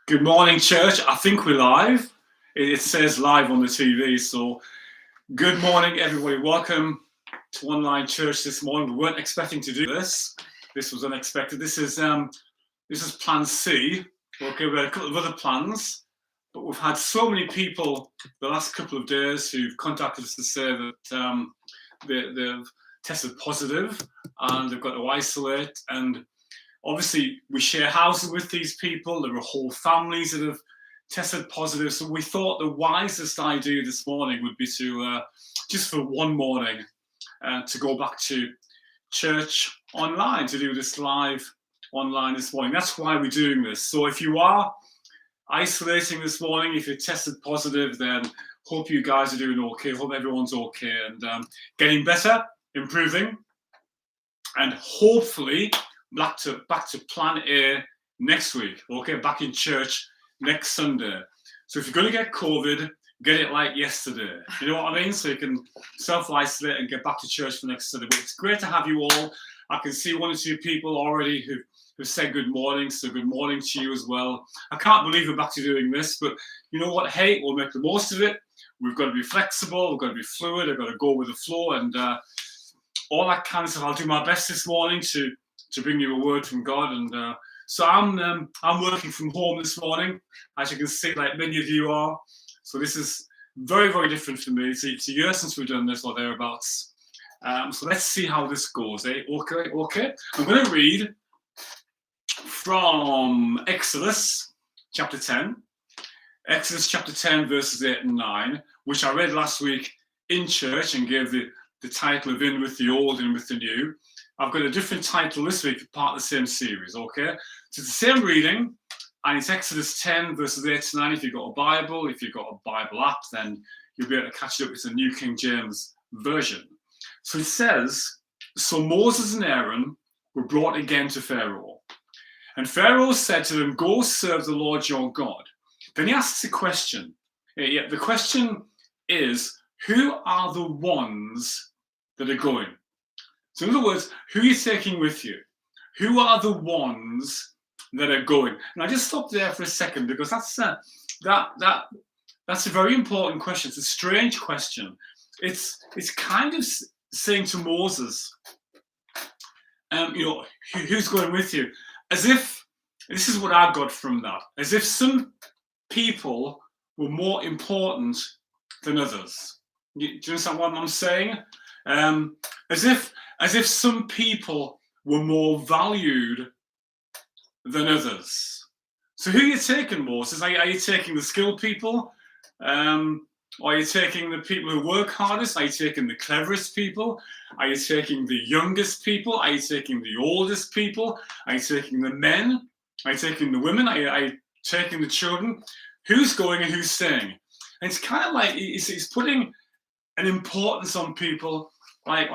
Good morning, church. I think we're live. It says live on the TV, so good morning, everybody. Welcome to Online Church this morning. We weren't expecting to do this. This was unexpected. This is Plan C. Okay, we had a couple of other plans, but we've had so many people the last couple of days who've contacted us to say that they've tested positive and they've got to isolate. And obviously, we share houses with these people. There are whole families that have tested positive. So we thought the wisest idea this morning would be to, just for one morning, to go back to church online, to do this live online this morning. That's why we're doing this. So if you are isolating this morning, if you're tested positive, then hope you guys are doing okay. Hope everyone's okay and getting better, improving, and hopefully back to Plan A next week. Okay, back in church next Sunday. So if you're going to get COVID, get it like yesterday. You know what I mean? So you can self-isolate and get back to church for next Sunday. But it's great to have you all. I can see one or two people already who said good morning. So good morning to you as well. I can't believe we're back to doing this, but you know what? Hey, we'll make the most of it. We've got to be flexible. We've got to be fluid. I've got to go with the flow and all that kind of stuff. I'll do my best this morning to bring you a word from God. And so I'm working from home this morning, as you can see, like many of you are. So this is very, very different for me. It's a year since we've done this or thereabouts. So let's see how this goes. Okay. I'm going to read from Exodus chapter 10. Exodus chapter 10, verses 8 and 9, which I read last week in church and gave the title of In with the Old and with the New. I've got a different title this week, part of the same series, okay? So it's the same reading, and it's Exodus 10, verses 8 to 9. If you've got a Bible, if you've got a Bible app, then you'll be able to catch it up with the New King James Version. So it says, so Moses and Aaron were brought again to Pharaoh. And Pharaoh said to them, go serve the Lord your God. Then he asks a question. The question is, who are the ones that are going? So in other words, who are you taking with you? Who are the ones that are going? And I just stopped there for a second because that's a very important question. It's a strange question. It's kind of saying to Moses, who's going with you? As if, this is what I got from that, as if some people were more important than others. Do you understand what I'm saying? As if some people were more valued than others. So who are you taking, Moses? Are you taking the skilled people? Or are you taking the people who work hardest? Are you taking the cleverest people? Are you taking the youngest people? Are you taking the oldest people? Are you taking the men? Are you taking the women? Are you taking the children? Who's going and who's staying? And it's kind of like it's putting an importance on people, like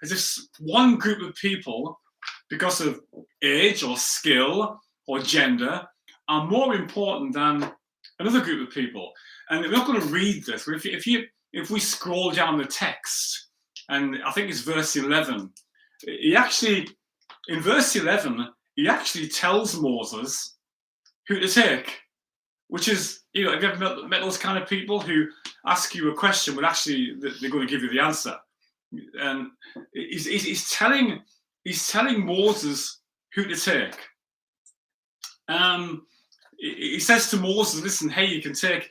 as if one group of people, because of age or skill or gender, are more important than another group of people. And we're not going to read this, but if we scroll down the text, and I think it's verse 11, in verse 11, he actually tells Moses who to take, which is, have you ever met those kind of people who ask you a question, but actually they're going to give you the answer? And he's telling Moses who to take. He says to Moses, listen, hey, you can take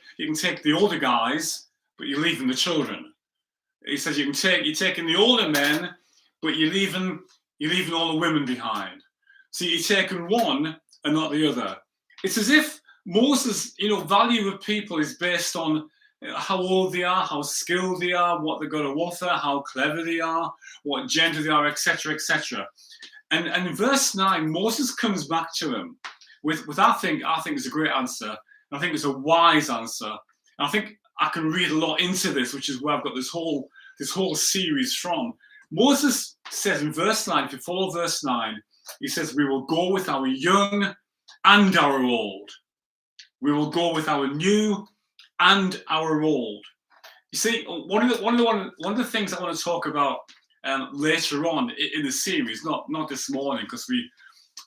the older guys, but you're leaving the children. He says you're taking the older men, but you're leaving all the women behind. So you're taking one and not the other. It's as if Moses, value of people is based on how old they are, how skilled they are, what they're going to offer, how clever they are, what gender they are, etc., etc. And in verse 9, Moses comes back to him with I think is a great answer. And I think it's a wise answer. And I think I can read a lot into this, which is where I've got this whole series from. Moses says in verse 9, if you follow verse 9, he says, we will go with our young and our old. We will go with our new and our old. You see, one of the things I want to talk about later on in the series, not this morning, because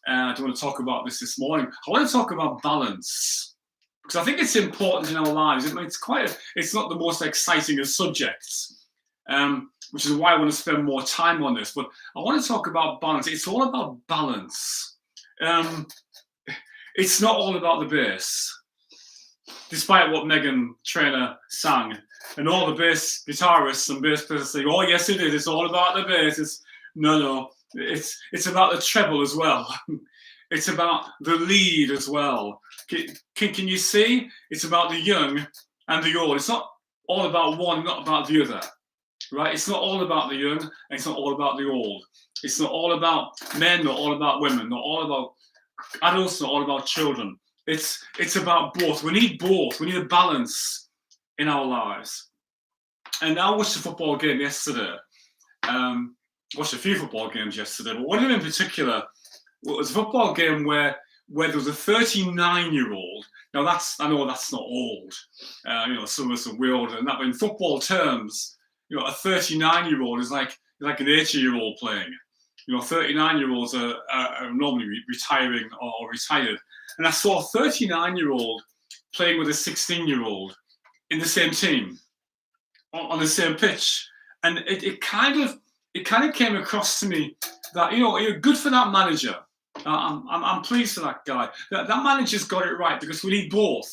I don't want to talk about this morning. I want to talk about balance, because I think it's important in our lives. It's not the most exciting of subjects, which is why I want to spend more time on this. But I want to talk about balance. It's all about balance. It's not all about the bass, despite what Meghan Trainor sang. And all the bass guitarists and bass players say, "Oh yes, it is. It's all about the bass." No. It's about the treble as well. It's about the lead as well. Can you see? It's about the young and the old. It's not all about one, not about the other, right? It's not all about the young, and it's not all about the old. It's not all about men, not all about women, not all about adults, not all about children. It's about both. We need both. We need a balance in our lives. And I watched a football game yesterday. Watched a few football games yesterday, but one of them in particular was a football game where there was a 39-year-old. Now I know that's not old. Some of us are way older than that, but in football terms, a 39-year-old is like an 80-year-old playing. 39-year-olds are normally retiring or retired. And I saw a 39-year-old playing with a 16-year-old in the same team, on the same pitch. And it kind of came across to me that, you're good for that manager. I'm pleased for that guy. That manager's got it right, because we need both.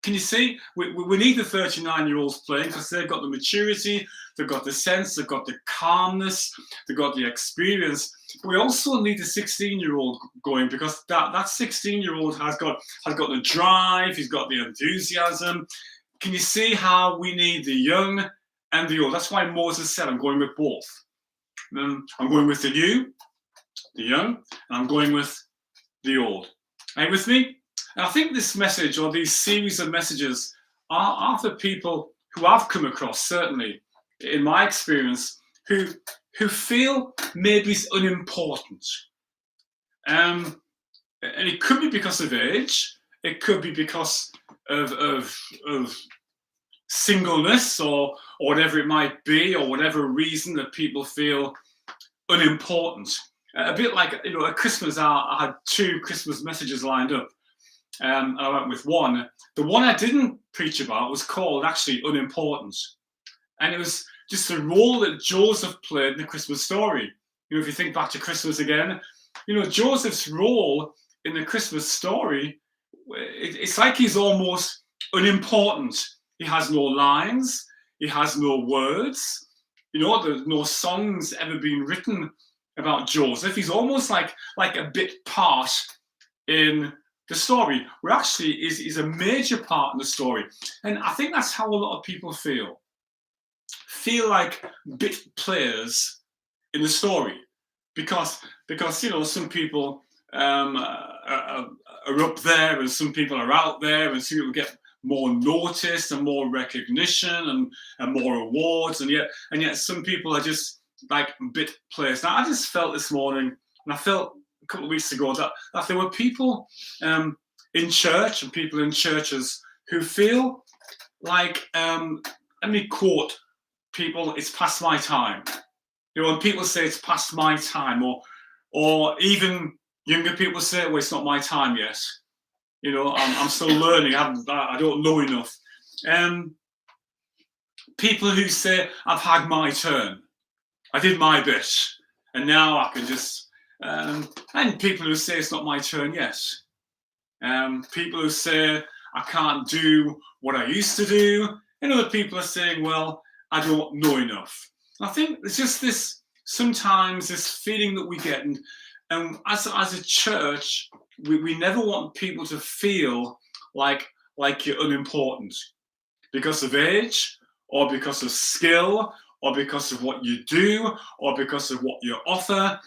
Can you see? We need the 39-year-olds playing, because they've got the maturity, they've got the sense, they've got the calmness, they've got the experience. We also need the 16-year-old going, because that 16-year-old has got the drive, he's got the enthusiasm. Can you see how we need the young and the old? That's why Moses said, I'm going with both. I'm going with the new, the young, and I'm going with the old. Are you with me? And I think this message, or these series of messages, are for people who I've come across, certainly in my experience, who feel maybe it's unimportant. And it could be because of age. It could be because of singleness, or whatever it might be, or whatever reason that people feel unimportant. A bit like, at Christmas, I had 2 Christmas messages lined up. And I went with one. The one I didn't preach about was called actually Unimportant. And it was just the role that Joseph played in the Christmas story. If you think back to Christmas again, Joseph's role in the Christmas story, it's like he's almost unimportant. He has no lines, he has no words. There's no songs ever been written about Joseph. He's almost like a bit part in the story, where actually is a major part in the story. And I think that's how a lot of people feel like bit players in the story, because some people are up there, and some people are out there, and some people get more notice and more recognition and more awards, and yet some people are just like bit players. Now I just felt this morning, and I felt a couple of weeks ago, that there were people in church and people in churches who feel like, let me quote people, it's past my time. When people say it's past my time, or even younger people say, well, it's not my time yet. I'm still learning. I don't know enough. People who say, I've had my turn. I did my bit, and now I can just. And people who say it's not my turn yet. People who say I can't do what I used to do, and other people are saying, well, I don't know enough. I think it's just this, sometimes this feeling that we get, and as a church, we never want people to feel like you're unimportant because of age, or because of skill, or because of what you do, or because of what you offer.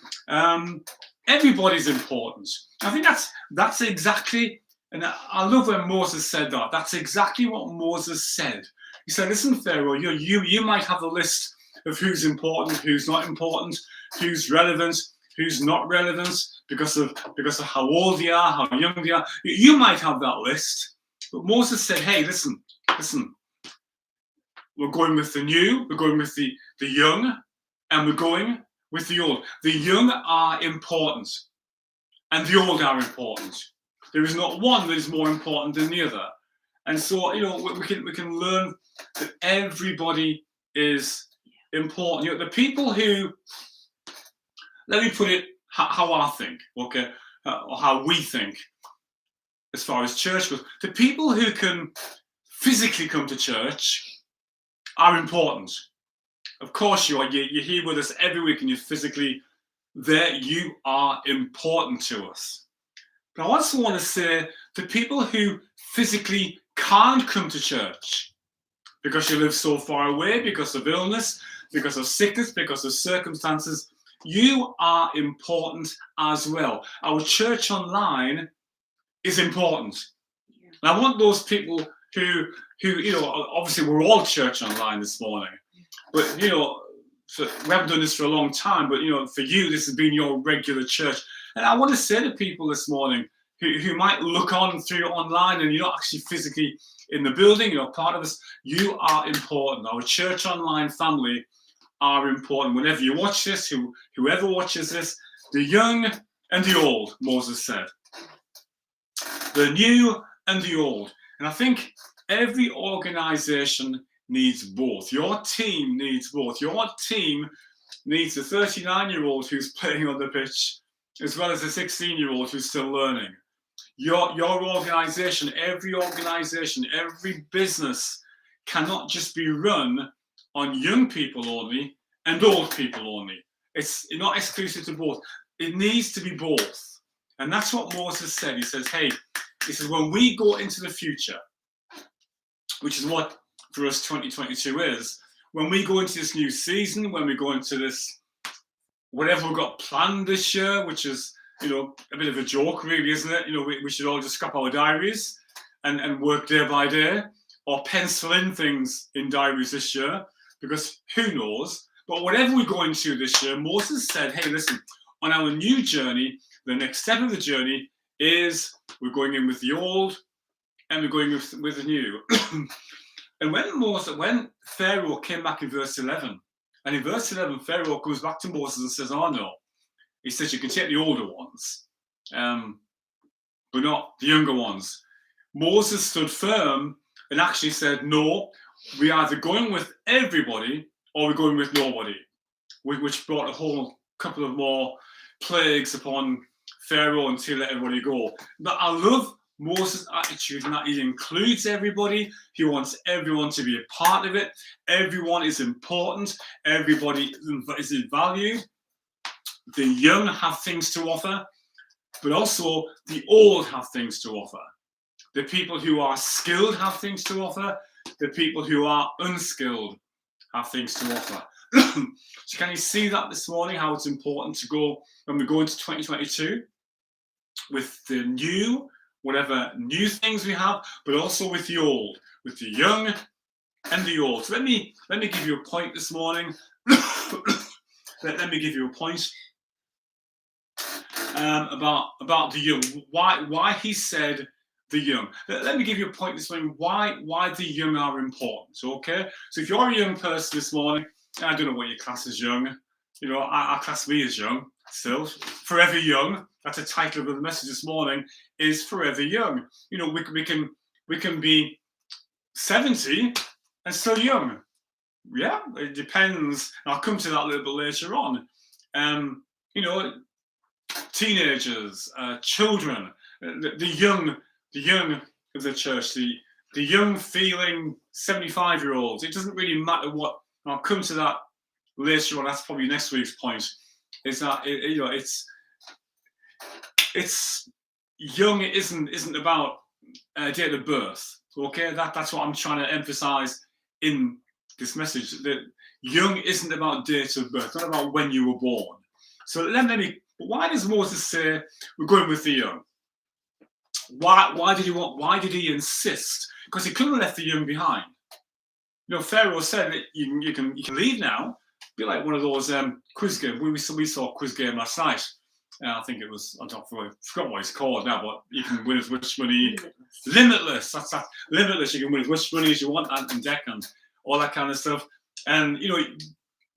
Everybody's important. I think that's exactly, and I love when Moses said that. That's exactly what Moses said. He said, listen, Pharaoh, you might have a list of who's important, who's not important, who's relevant, who's not relevant, because of how old they are, how young they are. You might have that list. But Moses said, hey, listen, we're going with the new, we're going with the young, and we're going with the old. The young are important. and the old are important. There is not one that is more important than the other. And so, we can learn that everybody is important. The people who, let me put it how I think, okay, or how we think as far as church goes. The people who can physically come to church are important. Of course you are. You're here with us every week and you're physically there. You are important to us. But I also want to say the people who physically can't come to church because you live so far away, because of illness, because of sickness, because of circumstances, you are important as well. Our church online is important. And I want those people who obviously we're all church online this morning, but so we haven't done this for a long time, but for you, this has been your regular church. And I want to say to people this morning who might look on through online and you're not actually physically in the building, you're part of us, you are important. Our church online family are important. Whenever you watch this, whoever watches this, the young and the old, Moses said. The new and the old. And I think every organization needs both. Your team needs both. Your team needs a 39-year-old who's playing on the pitch, as well as a 16-year-old who's still learning. Your organization, every business cannot just be run on young people only and old people only. It's not exclusive to both. It needs to be both. And that's what Moses said. He says, when we go into the future, which is what for us 2022 is, when we go into this new season, when we go into this, whatever we've got planned this year, which is, a bit of a joke really, isn't it? We should all just scrap our diaries and work day by day, or pencil in things in diaries this year, because who knows? But whatever we go into this year, Moses said, hey, listen, on our new journey, the next step of the journey is we're going in with the old and we're going with the new. And when Pharaoh came back in verse 11, and in verse 11, Pharaoh comes back to Moses and says, oh no, he says you can take the older ones, but not the younger ones. Moses stood firm and actually said, no, we either going with everybody or we're going with nobody, which brought a whole couple of more plagues upon Pharaoh until let everybody go. But I love Moses' attitude in that he includes everybody. He wants everyone to be a part of it. Everyone is important. Everybody is valued. The young have things to offer, but also the old have things to offer. The people who are skilled have things to offer. The people who are unskilled have things to offer. So can you see that this morning, how it's important to go, when we go into 2022, with the new, whatever new things we have, but also with the old, with the young and the old. So let me give you a point this morning. Let me give you a point about the young. Why he said the young. Let me give you a point this morning. Why the young are important. Okay. So if you're a young person this morning, I don't know what your class is young. Our class me is young still. Forever young. That's the title of the message this morning. Is forever young. We can be 70 and still young. Yeah, it depends. I'll come to that a little bit later on. Teenagers, children, the young of the church, the young feeling 75-year-olds. It doesn't really matter what. I'll come to that later on. That's probably next week's point. Is that it's young. It isn't about date of birth. Okay, that's what I'm trying to emphasize in this message. That young isn't about date of birth. Not about when you were born. So why does Moses say we're going with the young? Why did he insist? Because he couldn't have left the young behind. Pharaoh said that you can leave now. Be like one of those quiz games. We saw a quiz game last night. I think it was, I forgot what it's called now, but you can win as much money. Limitless. That's that. Limitless. You can win as much money as you want and deck and all that kind of stuff. And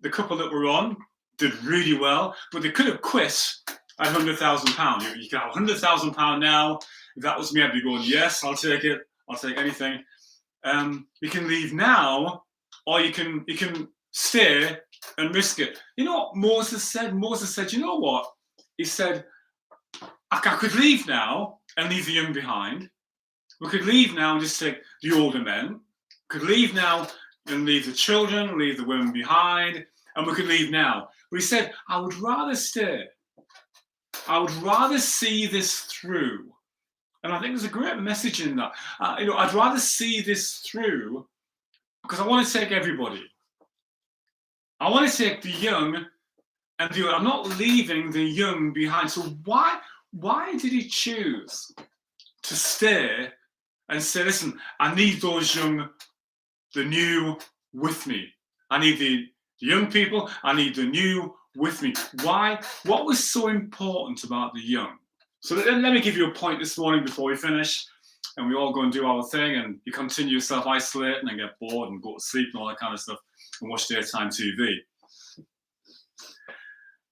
the couple that were on did really well, but they could have quit I had £100,000. You can have £100,000 now. If that was me, I'd be going, yes, I'll take it. I'll take anything. You can leave now, or you can stay and risk it. You know what Moses said? Moses said, you know what? He said, I could leave now and leave the young behind. We could leave now and just take the older men. We could leave now and leave the children, leave the women behind, and we could leave now. But he said, I would rather stay. I would rather see this through. And I think there's a great message in that. I'd rather see this through because I want to take everybody. I want to take the young and the old. I'm not leaving the young behind. So why did he choose to stay and say, listen, I need those young, the new with me. I need the young people. I need the new with me. Why? What was so important about the young? So let me give you a point this morning before we finish, and we all go and do our thing, and you continue self-isolating and get bored and go to sleep and all that kind of stuff and watch daytime TV.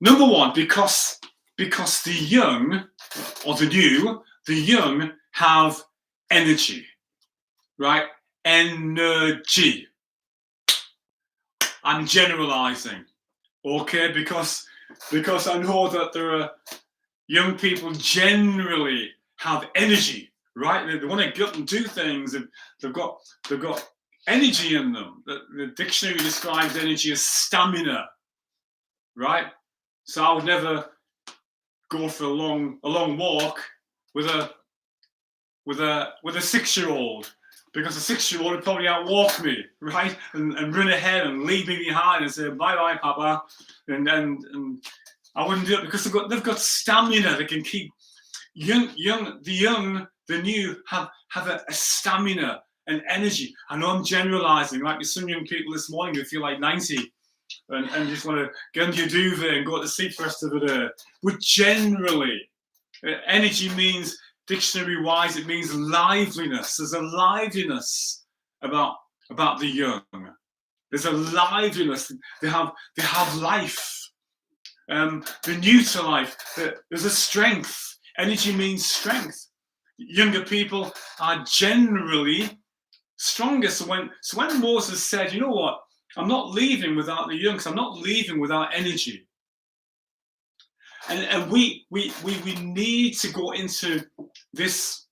Number one, because the young or the young have energy, right? Energy. I'm generalizing, okay? Because I know that there are young people generally have energy, right? They want to get up and do things, and they've got energy in them. The dictionary describes energy as stamina, right? So I would never go for a long walk with a 6-year-old, because a 6-year-old would probably outwalk me, right? And run ahead and leave me behind and say, bye, Papa. And I wouldn't do it because they've got stamina. They can keep the new have a stamina and energy. I know I'm generalizing, like there's some young people this morning who feel like 90 and just want to get into your duvet and go to sleep for the rest of the day. But generally, energy means, dictionary-wise, it means liveliness. There's a liveliness about the young. There's a liveliness. They have life. The new to life. There's a strength. Energy means strength. Younger people are generally stronger. So when Moses said, you know what, I'm not leaving without the young, because I'm not leaving without energy. And we need to go into this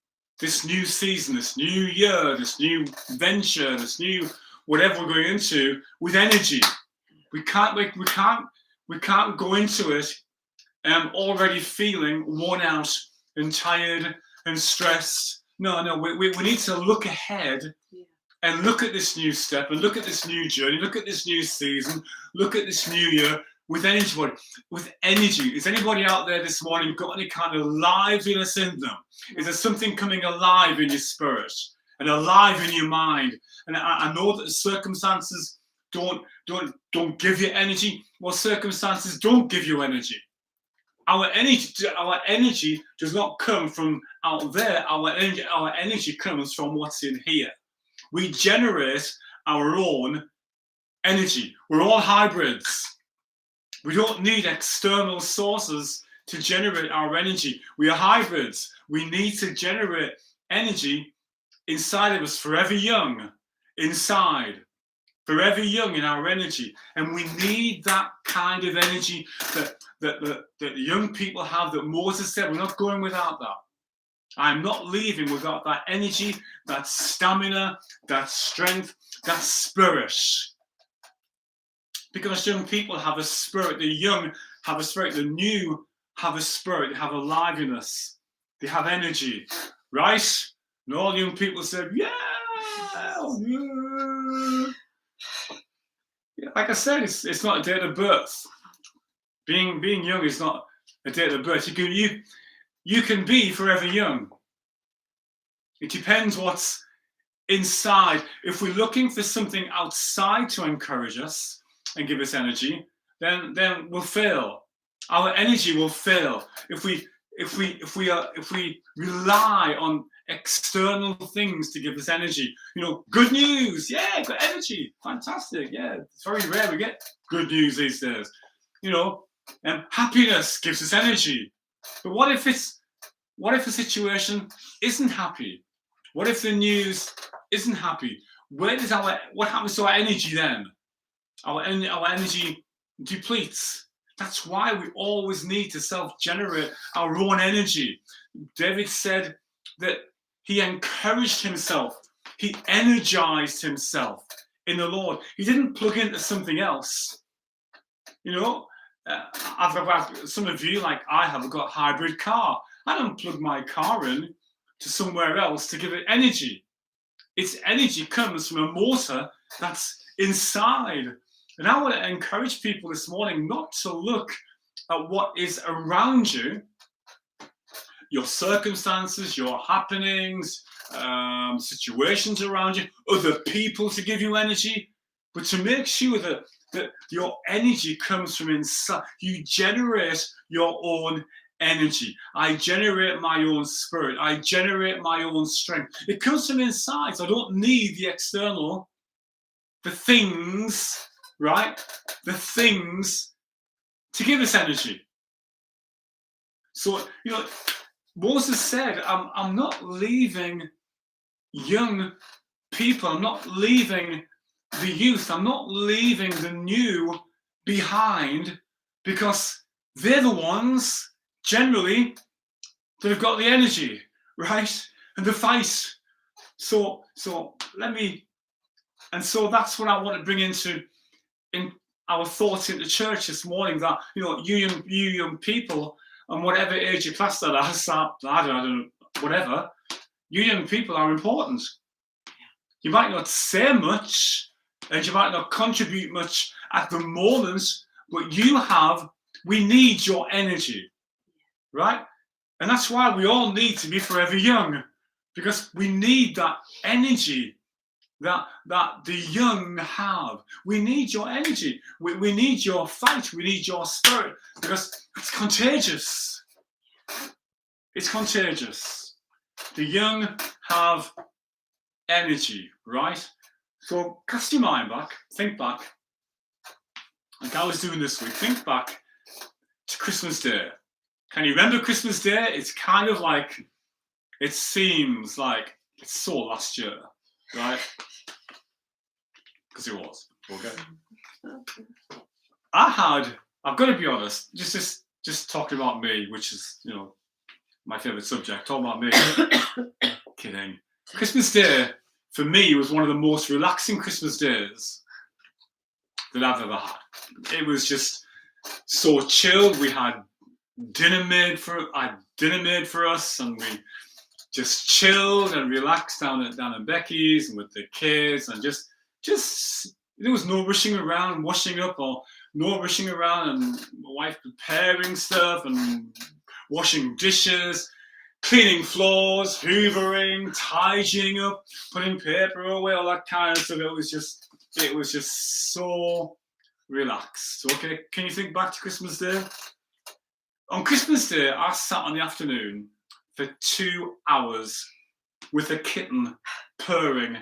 new season, this new year, this new venture, this new whatever we're going into with energy. We can't go into it already feeling worn out and tired and stressed. No, we need to look ahead and look at this new step and look at this new journey, look at this new season, look at this new year with energy. With energy. Is anybody out there this morning got any kind of liveliness in them? Is there something coming alive in your spirit and alive in your mind? And I know that circumstances don't give you energy. Well, circumstances don't give you energy. Our energy does not come from out there. Our energy comes from what's in here. We generate our own energy. We're all hybrids. We don't need external sources to generate our energy. We are hybrids. We need to generate energy inside of us, forever young, inside. Forever young in our energy. And we need that kind of energy that young people have, that Moses said, we're not going without that. I'm not leaving without that energy, that stamina, that strength, that spirit. Because young people have a spirit, the young have a spirit, the new have a spirit, they have a liveliness, they have energy, right? And all young people said, yeah. Like I said, it's not a date of birth. Being young is not a date of birth. You can be forever young. It depends what's inside. If we're looking for something outside to encourage us and give us energy, then we'll fail. Our energy will fail if we rely on external things to give us energy. Good news, yeah, got energy, fantastic, yeah. It's very rare we get good news these days. Happiness gives us energy. But what if the situation isn't happy? What if the news isn't happy? What happens to our energy then? Our energy depletes. That's why we always need to self-generate our own energy. David said that he encouraged himself. He energized himself in the Lord. He didn't plug into something else. You know, I've got some of you, like I have, got a hybrid car. I don't plug my car in to somewhere else to give it energy. Its energy comes from a motor that's inside. And I want to encourage people this morning not to look at what is around you, your circumstances, your happenings, situations around you, other people to give you energy, but to make sure that your energy comes from inside. You generate your own energy. I generate my own spirit. I generate my own strength. It comes from inside. So I don't need the external, the things, right? The things to give us energy. So, you know, Moses said, I'm not leaving young people. I'm not leaving the youth. I'm not leaving the new behind, because they're the ones generally that have got the energy, right? And the fight. So that's what I want to bring in our thoughts into church this morning, that, you know, you young people, and whatever age you class that as, I don't know, whatever, you young people are important. You might not say much, and you might not contribute much at the moment, but we need your energy, right? And that's why we all need to be forever young, because we need that energy that the young have. We need your energy. We need your fight. We need your spirit, because it's contagious. It's contagious. The young have energy, right? So cast your mind back, think back, like I was doing this week, think back to Christmas Day. Can you remember Christmas Day? It's kind of like, it seems like it's so last year, right? Because it was. Okay. I've got to be honest, just talking about me, which is, you know, my favourite subject, talking about me. Kidding. Christmas Day, for me, was one of the most relaxing Christmas days that I've ever had. It was just so chilled. We had dinner made for us, and we just chilled and relaxed down at Becky's and with the kids, and just there was no rushing around washing up, or no rushing around, and my wife preparing stuff and washing dishes, cleaning floors, hoovering, tidying up, putting paper away, all that kind of stuff. It was just so relaxed. Okay, can you think back to Christmas Day? On Christmas Day, I sat in the afternoon for 2 hours with a kitten purring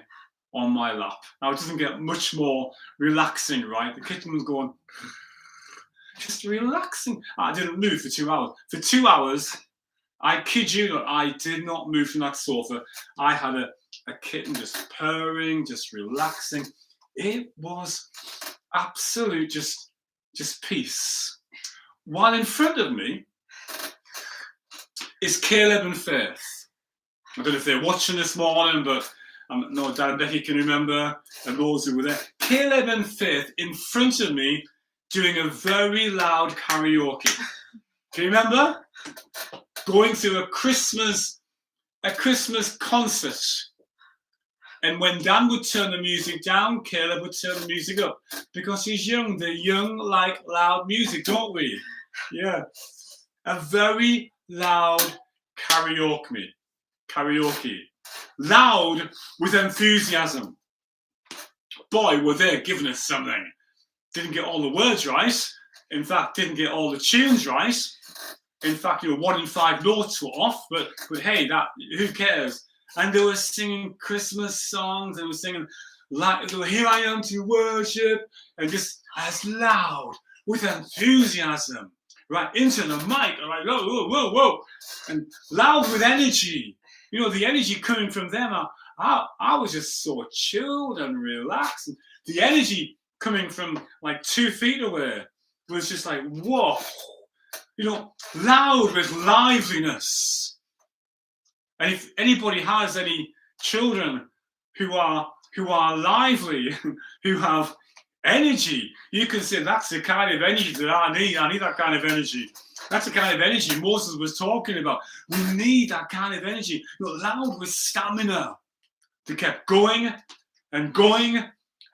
on my lap. Now, it doesn't get much more relaxing, right? The kitten was going, just relaxing. I didn't move for 2 hours. For 2 hours, I kid you not, I did not move from that sofa. I had a kitten just purring, just relaxing. It was absolute just peace. While in front of me is Caleb and Faith. I don't know if they're watching this morning, but no, Dad and Becky can remember, and those who were there. Caleb and Faith in front of me doing a very loud karaoke. Can you remember? Going through a Christmas concert. And when Dan would turn the music down, Caleb would turn the music up. Because he's young. The young like loud music, don't we? Yeah. A very loud karaoke. Loud with enthusiasm. Boy, were they giving us something. Didn't get all the words right. In fact, didn't get all the tunes right. In fact, 1 in 5 notes were off, but hey, who cares? And they were singing Christmas songs, and they were singing like, "Here I am to worship," and just as loud with enthusiasm, right into the mic, and like, whoa, whoa, whoa, whoa, and loud with energy. You know, the energy coming from them. I was just so chilled and relaxed. And the energy coming from like 2 feet away was just like, whoa, you know, loud with liveliness. And if anybody has any children who are lively, who have energy, you can say that's the kind of energy that I need. I need that kind of energy. That's the kind of energy Moses was talking about. We need that kind of energy. You know, loud with stamina. They kept going and going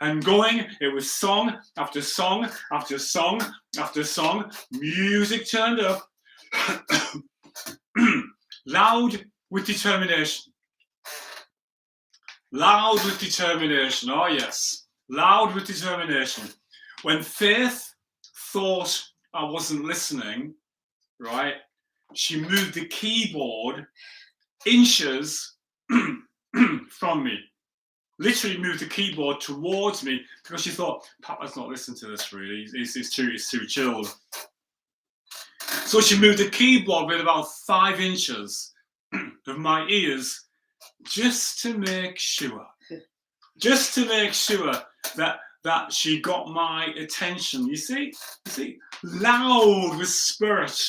and going. It was song after song after song after song. Music turned up. Loud with determination. Loud with determination. Oh, yes. Loud with determination. When Faith thought I wasn't listening, right, she moved the keyboard inches from me. Literally moved the keyboard towards me because she thought, Papa's not listening to this really. He's too chilled. So she moved the keyboard with about 5 inches of my ears just to make sure that she got my attention. You see, loud with spirit.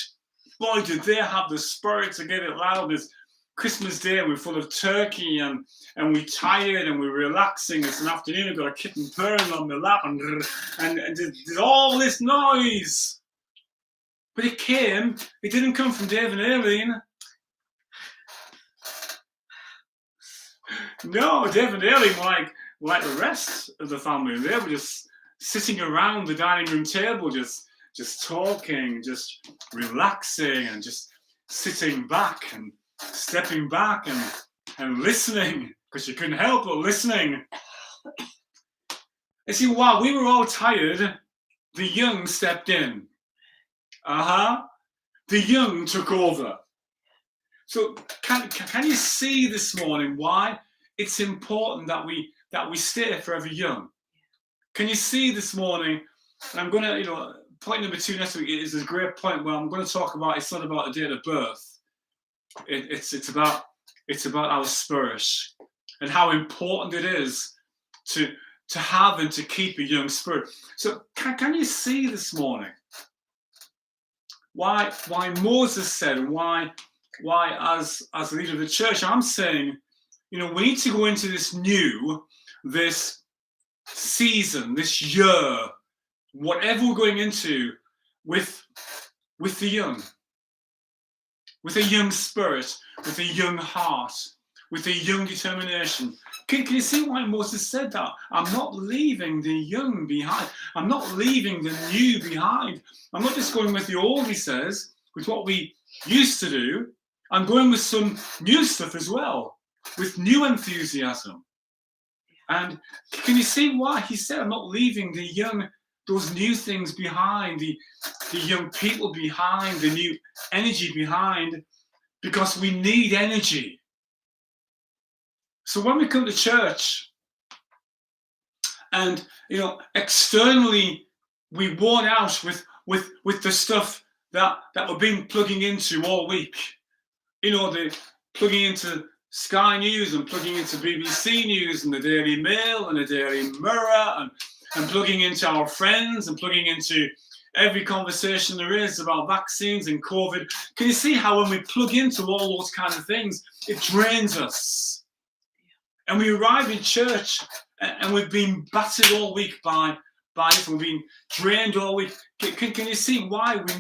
Boy, did they have the spirit to get it loud. This Christmas Day, we're full of turkey and we're tired and we're relaxing. It's an afternoon. I've got a kitten purring on my lap and did all this noise. But it didn't come from Dave and Aileen. No, Dave and Aileen like the rest of the family. They were just sitting around the dining room table, just talking, just relaxing and just sitting back and stepping back and listening, because you couldn't help but listening. You see, while we were all tired, the young stepped in. The young took over. So can you see this morning why it's important that we stay forever young? Can you see this morning? And I'm going to, point number 2 next week is a great point where I'm going to talk about, it's not about the date of birth. It's about our spirit and how important it is to have and to keep a young spirit. So can you see this morning why Moses said, and why as the leader of the church I'm saying, we need to go into this season, this year, whatever we're going into, with the young. With a young spirit, with a young heart, with a young determination. Can you see why Moses said that? I'm not leaving the young behind. I'm not leaving the new behind. I'm not just going with the old, he says, with what we used to do. I'm going with some new stuff as well, with new enthusiasm. And can you see why he said, I'm not leaving the young, those new things behind, the young people behind, the new energy behind, because we need energy. So when we come to church and, externally we worn out with the stuff that we've been plugging into all week, the plugging into Sky News and plugging into BBC News and the Daily Mail and the Daily Mirror and plugging into our friends and plugging into every conversation there is about vaccines and COVID. Can you see how when we plug into all those kind of things, it drains us? And we arrive in church and we've been battered all week by it. We've been drained all week. Can you see why we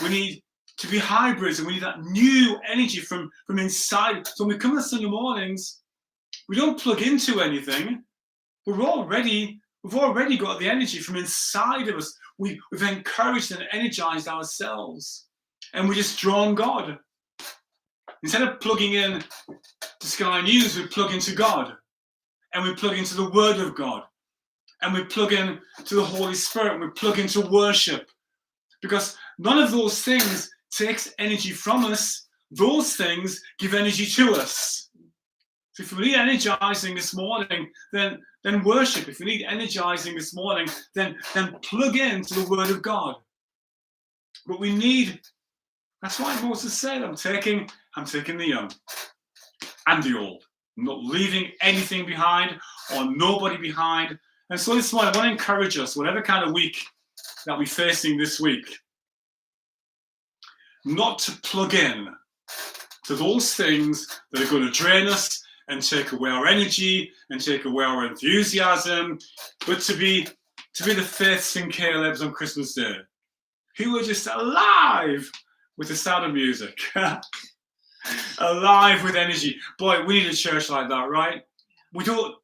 need to be hybrids, and we need that new energy from inside? So when we come on Sunday mornings, we don't plug into anything. We've already got the energy from inside of us. We've encouraged and energized ourselves, and we just draw on God. Instead of plugging in to Sky News, we plug into God, and we plug into the Word of God, and we plug in to the Holy Spirit, and we plug into worship, because none of those things takes energy from us. Those things give energy to us. So if we need energizing this morning, then worship. If we need energizing this morning, then plug into the Word of God. But we need, that's why Moses said, I'm taking the young and the old. I'm not leaving anything behind or nobody behind. And so this morning, I want to encourage us, whatever kind of week that we're facing this week, not to plug in to those things that are going to drain us and take away our energy and take away our enthusiasm, but to be the Faiths and Calebs on Christmas Day, who are just alive with the sound of music, alive with energy. Boy, we need a church like that, right? We don't,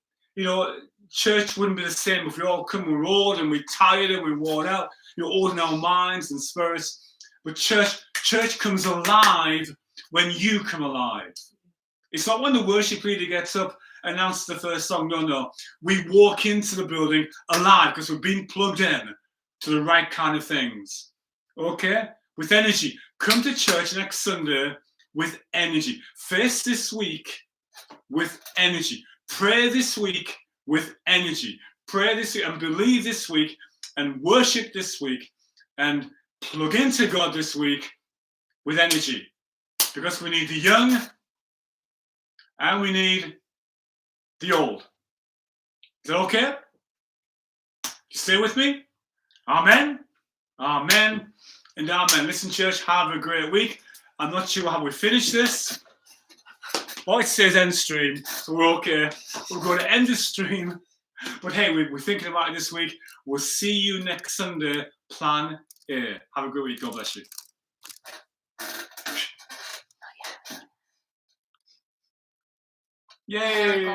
church wouldn't be the same if we all come, we're old and we're tired and we're worn out, old in our minds and spirits. But church comes alive when you come alive. It's not when the worship leader gets up, announces the first song. No. We walk into the building alive because we've been plugged in to the right kind of things. Okay? With energy. Come to church next Sunday with energy. Face this week with energy. Pray this week with energy. Pray this week and believe this week and worship this week and plug into God this week with energy. Because we need the young and we need the old. Is that okay? You stay with me? Amen. Amen. And amen. Listen, church, have a great week. I'm not sure how we finish this. Oh, it says end stream, so we're okay. We're going to end the stream. But hey, we're thinking about it this week. We'll see you next Sunday. Plan A. Have a great week. God bless you. Yay!